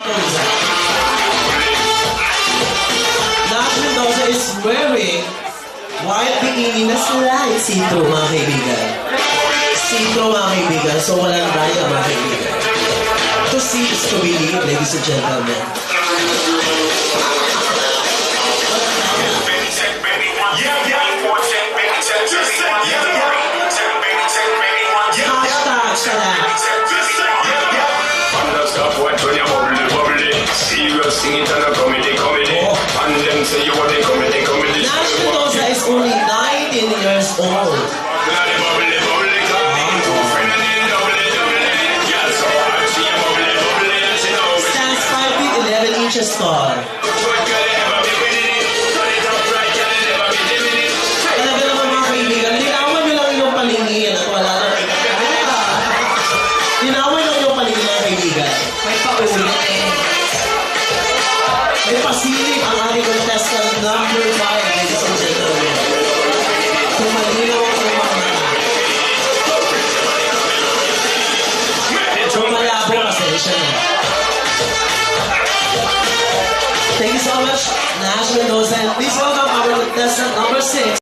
Nash Mendoza is wearing white bikini na slide see-through, mga kaibigan. See-through, mga kaibigan. So, walang raya, mga kaibigan. To see is to believe, ladies and gentlemen. Hashtag siya na. Stop what when you bubbly. Serious sing it and a comedy. And them say you want the comedy. Nash Mendoza is only 19 years old. Stands 5 feet 11 inches tall. Talaga naman, mga kaibigan, linawan nyo lang yung paningin at wala na. Linawan nyo yung paningin, mga kaibigan. May paulit eh. May pasilip ang ating contestant number 5, ladies and gentlemen. Tumalinaw ang mga mata. Tumalabo kasi siya na. Thank you so much, Nash Mendoza. And please welcome our contestant number 6.